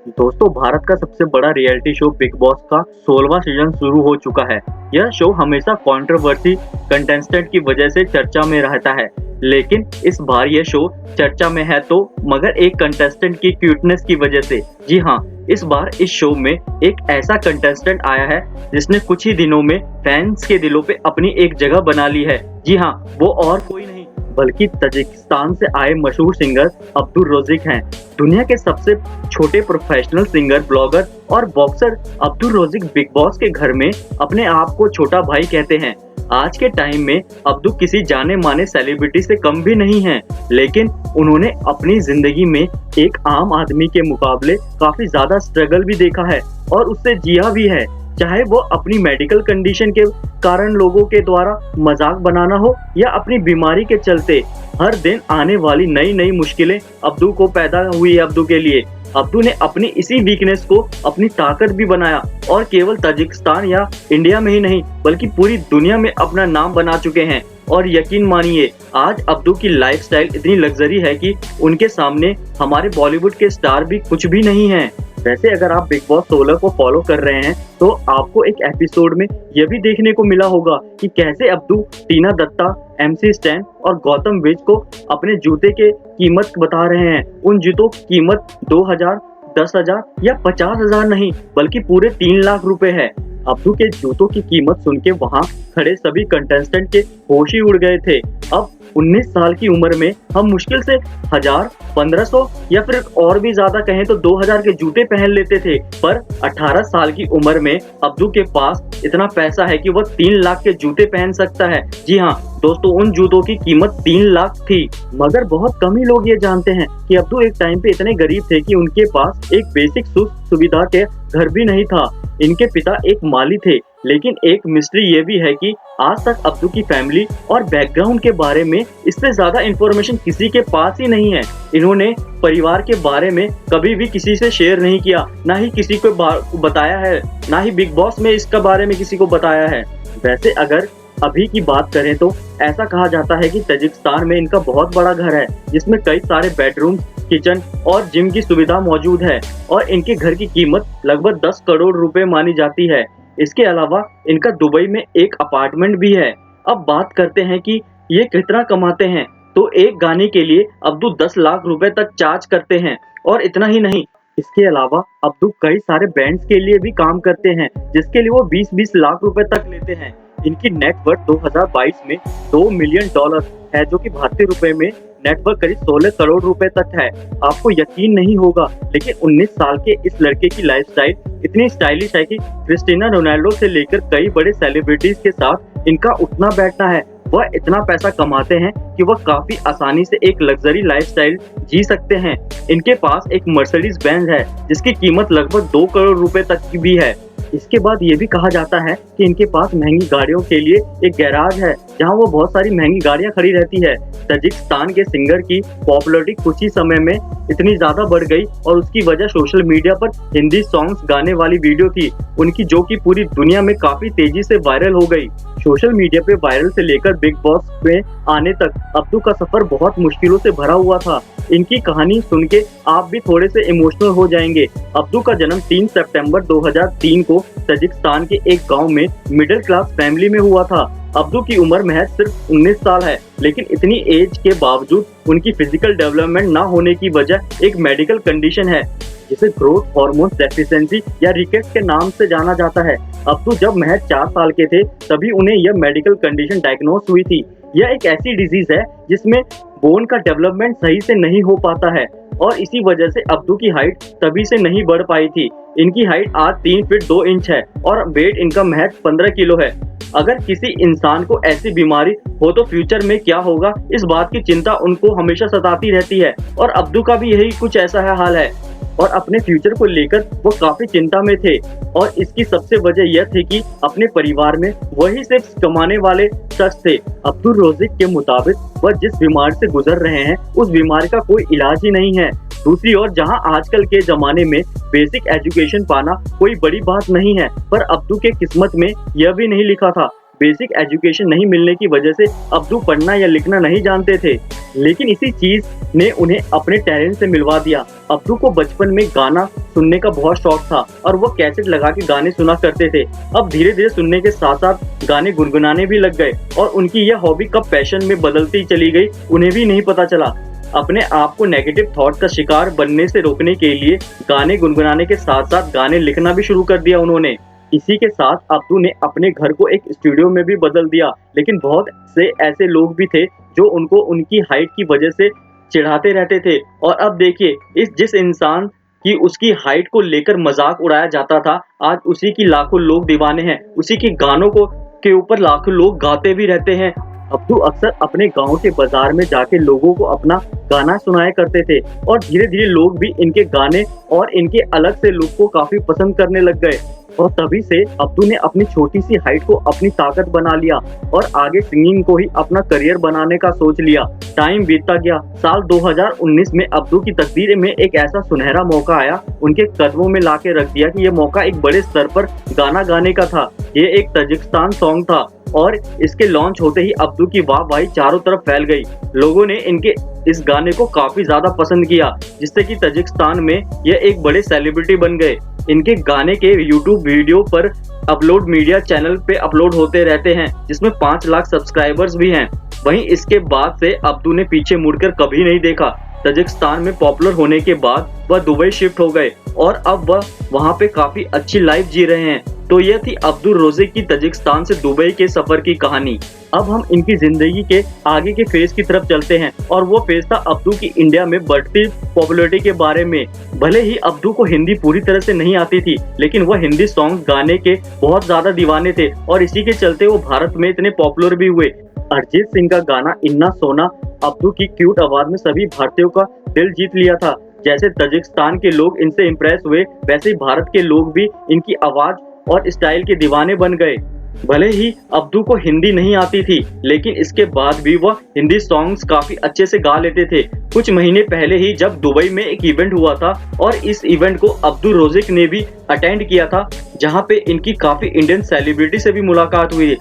दोस्तों, भारत का सबसे बड़ा रियलिटी शो बिग बॉस का 16वां सीजन शुरू हो चुका है। यह शो हमेशा कंट्रोवर्सी कंटेस्टेंट की वजह से चर्चा में रहता है, लेकिन इस बार यह शो चर्चा में है तो मगर एक कंटेस्टेंट की क्यूटनेस की वजह से। जी हाँ, इस बार इस शो में एक ऐसा कंटेस्टेंट आया है जिसने कुछ ही दिनों में फैंस के दिलों पे अपनी एक जगह बना ली है। जी हाँ, वो और कोई नहीं बल्कि तजिकिस्तान से आए मशहूर सिंगर अब्दुल रोज़िक हैं। दुनिया के सबसे छोटे प्रोफेशनल सिंगर, ब्लॉगर और boxer Abdul Rozik big boss के घर में अपने आप को छोटा भाई कहते हैं। आज के टाइम में अब्दू किसी जाने माने सेलिब्रिटी से कम भी नहीं हैं, लेकिन उन्होंने अपनी जिंदगी में एक आम आदमी के मुकाबले काफी ज्यादा स्ट्रगल भी देखा है और उससे जिया भी है। चाहे वो अपनी मेडिकल कंडीशन के कारण लोगों के द्वारा मजाक बनाना हो या अपनी बीमारी के चलते हर दिन आने वाली नई नई मुश्किलें अब्दू को पैदा हुई है। अब्दू के लिए अब्दू ने अपनी इसी वीकनेस को अपनी ताकत भी बनाया और केवल ताजिकिस्तान या इंडिया में ही नहीं बल्कि पूरी दुनिया में अपना नाम बना चुके हैं। और यकीन मानिए, आज अब्दू की लाइफस्टाइल इतनी लग्जरी है कि उनके सामने हमारे बॉलीवुड के स्टार भी कुछ भी नहीं हैं। वैसे अगर आप बिग बॉस 16 को फॉलो कर रहे हैं तो आपको एक एपिसोड में यह भी देखने को मिला होगा कि कैसे अब्दू टीना दत्ता, MC स्टैन और गौतम विज को अपने जूते के कीमत बता रहे हैं। उन जूतों की कीमत 2000, 10,000 या 50,000 नहीं बल्कि पूरे 3 लाख रुपए है। अब्दू के जूतों की कीमत सुन के वहाँ खड़े सभी कंटेस्टेंट के होश ही उड़ गए थे। अब 19 साल की उम्र में हम मुश्किल से 1000, 1500 या फिर और भी ज्यादा कहें तो 2000 के जूते पहन लेते थे, पर 18 साल की उम्र में अब्दू के पास इतना पैसा है कि वह 3 लाख के जूते पहन सकता है। जी हाँ दोस्तों, उन जूतों की कीमत 3 लाख थी। मगर बहुत कम ही लोग ये जानते हैं कि अब्दू एक टाइम पे इतने गरीब थे कि उनके पास एक बेसिक सुख सुविधा के घर भी नहीं था। इनके पिता एक माली थे, लेकिन एक मिस्ट्री ये भी है कि आज तक अब्दू की फैमिली और बैकग्राउंड के बारे में इससे ज्यादा इंफॉर्मेशन किसी के पास ही नहीं है। इन्होंने परिवार के बारे में कभी भी किसी से शेयर नहीं किया, ना ही किसी को बताया है, ना ही बिग बॉस में इसका बारे में किसी को बताया है। वैसे अगर अभी की बात करें तो ऐसा कहा जाता है कि ताजिकिस्तान में इनका बहुत बड़ा घर है जिसमें कई सारे बेडरूम, किचन और जिम की सुविधा मौजूद है और इनके घर की कीमत लगभग 10 करोड़ रुपए मानी जाती है। इसके अलावा इनका दुबई में एक अपार्टमेंट भी है। अब बात करते हैं कि ये कितना कमाते हैं, तो एक गाने के लिए अब्दू 10 लाख रुपए तक चार्ज करते हैं। और इतना ही नहीं, इसके अलावा अब्दू कई सारे बैंड्स के लिए भी काम करते हैं जिसके लिए वो 20-20 लाख रुपए तक लेते हैं। इनकी नेटवर्थ 2022 में $2 मिलियन है, जो कि भारतीय रुपए में नेटवर्थ करीब 16 करोड़ रुपए तक है। आपको यकीन नहीं होगा, लेकिन 19 साल के इस लड़के की लाइफस्टाइल इतनी स्टाइलिश है कि क्रिस्टियानो रोनाल्डो से लेकर कई बड़े सेलिब्रिटीज के साथ इनका उठना बैठना है। वह इतना पैसा कमाते हैं कि वह काफी आसानी से एक लग्जरी लाइफस्टाइल जी सकते हैं। इनके पास एक मर्सिडीज बेंज है जिसकी कीमत लगभग 2 करोड़ रुपए तक की भी है। इसके बाद ये भी कहा जाता है कि इनके पास महंगी गाड़ियों के लिए एक गैराज है जहां वो बहुत सारी महंगी गाड़ियां खड़ी रहती है। ताजिकिस्तान के सिंगर की पॉपुलैरिटी कुछ ही समय में इतनी ज्यादा बढ़ गई और उसकी वजह सोशल मीडिया पर हिंदी सॉन्ग्स गाने वाली वीडियो थी उनकी, जो कि पूरी दुनिया में काफी तेजी से वायरल हो गई। सोशल मीडिया पे वायरल से लेकर बिग बॉस में आने तक अब्दू का सफर बहुत मुश्किलों से भरा हुआ था। इनकी कहानी सुन के आप भी थोड़े से इमोशनल हो जाएंगे। अब्दू का जन्म 3 सितंबर 2003 को ताजिकिस्तान के एक गांव में मिडिल क्लास फैमिली में हुआ था। अब्दू की उम्र महज सिर्फ 19 साल है, लेकिन इतनी एज के बावजूद उनकी फिजिकल डेवलपमेंट ना होने की वजह एक मेडिकल कंडीशन है जिसे ग्रोथ हार्मोन डेफिशिएंसी या रिकेट्स के नाम से जाना जाता है। अब्दू जब महज 4 साल के थे तभी उन्हें यह मेडिकल कंडीशन डायग्नोस हुई थी। यह एक ऐसी डिजीज है जिसमें बोन का डेवलपमेंट सही से नहीं हो पाता है और इसी वजह से अब्दू की हाइट तभी से नहीं बढ़ पाई थी। इनकी हाइट आज 3 फीट 2 इंच है और वेट इनका महज 15 किलो है। अगर किसी इंसान को ऐसी बीमारी हो तो फ्यूचर में क्या होगा, इस बात की चिंता उनको हमेशा सताती रहती है और अब्दू का भी यही कुछ ऐसा है हाल है और अपने फ्यूचर को लेकर वो काफी चिंता में थे। और इसकी सबसे वजह यह थी कि अपने परिवार में वही सिर्फ कमाने वाले शख्स थे। अब्दुल रोज़िक के मुताबिक वह जिस बीमारी से गुजर रहे हैं उस बीमारी का कोई इलाज ही नहीं है। दूसरी ओर जहां आजकल के जमाने में बेसिक एजुकेशन पाना कोई बड़ी बात नहीं है, पर अब्दू के किस्मत में यह भी नहीं लिखा था बेसिक एजुकेशन नहीं मिलने की वजह से अब्दू पढ़ना या लिखना नहीं जानते थे, लेकिन इसी चीज ने उन्हें अपने टैलेंट से मिलवा दिया। अब्दू को बचपन में गाना सुनने का बहुत शौक था और वो कैसेट लगा के गाने सुना करते थे। अब धीरे धीरे सुनने के साथ साथ गाने गुनगुनाने भी लग गए और उनकी यह हॉबी कब पैशन में बदलती चली गई उन्हें भी नहीं पता चला। अपने आप को नेगेटिव थॉट का शिकार बनने से रोकने के लिए गाने गुनगुनाने के साथ साथ गाने लिखना भी शुरू कर दिया उन्होंने। इसी के साथ अब्दू ने अपने घर को एक स्टूडियो में भी बदल दिया, लेकिन बहुत से ऐसे लोग भी थे जो उनको उनकी हाइट की वजह से चिढ़ाते रहते थे। और अब देखिए, जिस इंसान की उसकी हाइट को लेकर मजाक उड़ाया जाता था, आज उसी की लाखों लोग दीवाने हैं, उसी के गानों को के ऊपर लाखों लोग गाते भी रहते हैं। अब्दू अक्सर अपने गांव के बाजार में जाके लोगों को अपना गाना सुनाया करते थे और धीरे धीरे लोग भी इनके गाने और इनके अलग से लुक को काफी पसंद करने लग गए। और तभी से अब्दू ने अपनी छोटी सी हाइट को अपनी ताकत बना लिया और आगे सिंगिंग को ही अपना करियर बनाने का सोच लिया। टाइम बीतता गया। साल 2019 में अब्दू की तकदीर में एक ऐसा सुनहरा मौका आया, उनके कदमों में लाके रख दिया कि यह मौका एक बड़े स्तर पर गाना गाने का था। ये एक तजिकिस्तान सॉन्ग था और इसके लॉन्च होते ही अब्दू की वाहवाही चारों तरफ फैल गई। लोगों ने इनके इस गाने को काफी ज्यादा पसंद किया, जिससे कि तजिकिस्तान में यह एक बड़े सेलिब्रिटी बन गए। इनके गाने के यूट्यूब वीडियो पर अपलोड मीडिया चैनल पे अपलोड होते रहते हैं, जिसमें 5 लाख सब्सक्राइबर्स भी हैं। वहीं इसके बाद से अब्दू ने पीछे मुड़कर कभी नहीं देखा। तजिकिस्तान में पॉपुलर होने के बाद वह दुबई शिफ्ट हो गए और अब वह वहां पे काफी अच्छी लाइफ जी रहे हैं। तो यह थी अब्दुल रोज़िक की तजिकिस्तान से दुबई के सफर की कहानी। अब हम इनकी जिंदगी के आगे के फेज की तरफ चलते हैं और वो फेज था अब्दू की इंडिया में बढ़ती पॉपुलैरिटी के बारे में। भले ही अब्दू को हिंदी पूरी तरह से नहीं आती थी, लेकिन वह हिंदी सॉन्ग गाने के बहुत ज्यादा दीवाने थे और इसी के चलते वो भारत में इतने पॉपुलर भी हुए। अरिजीत सिंह का गाना इन्ना सोना अब्दू की क्यूट आवाज में सभी भारतीयों का दिल जीत लिया था। जैसे तजिकिस्तान के लोग इनसे इम्प्रेस हुए, वैसे ही भारत के लोग भी इनकी आवाज और स्टाइल के दीवाने बन गए। भले ही अब्दू को हिंदी नहीं आती थी, लेकिन इसके बाद भी वह हिंदी सॉन्ग्स काफी अच्छे से गा लेते थे। कुछ महीने पहले ही जब दुबई में एक इवेंट हुआ था और इस इवेंट को अब्दुल रोज़िक ने भी अटेंड किया था, जहां पे इनकी काफी इंडियन सेलिब्रिटी से भी मुलाकात हुई।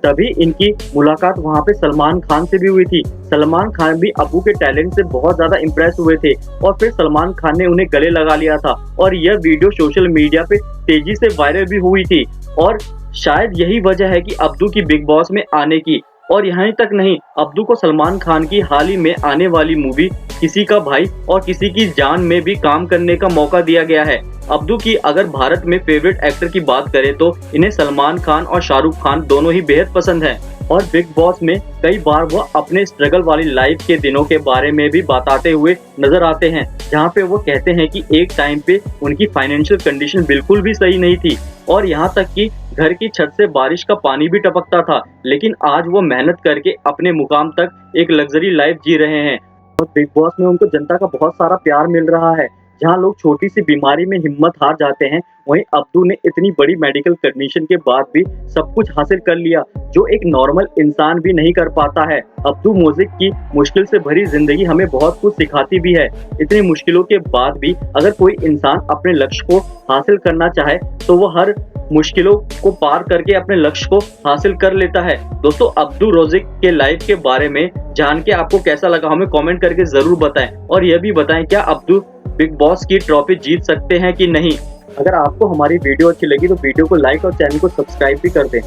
तभी इनकी मुलाकात वहां पे सलमान खान से भी हुई थी। सलमान खान भी अब्दू के टैलेंट से बहुत ज्यादा इम्प्रेस हुए थे और फिर सलमान खान ने उन्हें गले लगा लिया था और यह वीडियो सोशल मीडिया पे तेजी से वायरल भी हुई थी। और शायद यही वजह है कि अब्दू की बिग बॉस में आने की। और यहीं तक नहीं, अब्दू को सलमान खान की हाल ही में आने वाली मूवी किसी का भाई और किसी की जान में भी काम करने का मौका दिया गया है। अब्दू की अगर भारत में फेवरेट एक्टर की बात करें तो इन्हें सलमान खान और शाहरुख खान दोनों ही बेहद पसंद हैं। और बिग बॉस में कई बार वो अपने स्ट्रगल वाली लाइफ के दिनों के बारे में भी बताते हुए नजर आते हैं, जहां पे वो कहते हैं कि एक टाइम पे उनकी फाइनेंशियल कंडीशन बिल्कुल भी सही नहीं थी और यहां तक कि घर की छत से बारिश का पानी भी टपकता था, लेकिन आज वो मेहनत करके अपने मुकाम तक एक लग्जरी लाइफ जी रहे हैं। और बिग बॉस में उनको जनता का बहुत सारा प्यार मिल रहा है। जहां लोग छोटी सी बीमारी में हिम्मत हार जाते हैं, वहीं अब्दू ने इतनी बड़ी मेडिकल कंडीशन के बाद भी सब कुछ हासिल कर लिया, जो एक नॉर्मल इंसान भी नहीं कर पाता है। अब्दू म्यूजिक की मुश्किल से भरी जिंदगी हमें बहुत कुछ सिखाती भी है। इतनी मुश्किलों के बाद भी अगर कोई इंसान अपने लक्ष्य को हासिल करना चाहे तो वो हर मुश्किलों को पार करके अपने लक्ष्य को हासिल कर लेता है। दोस्तों, अब्दुल रोज़िक के लाइफ के बारे में जान के आपको कैसा लगा हमें कमेंट करके जरूर बताएं और यह भी बताएं क्या अब्दू बिग बॉस की ट्रॉफी जीत सकते हैं कि नहीं। अगर आपको हमारी वीडियो अच्छी लगी तो वीडियो को लाइक और चैनल को सब्सक्राइब भी कर दें।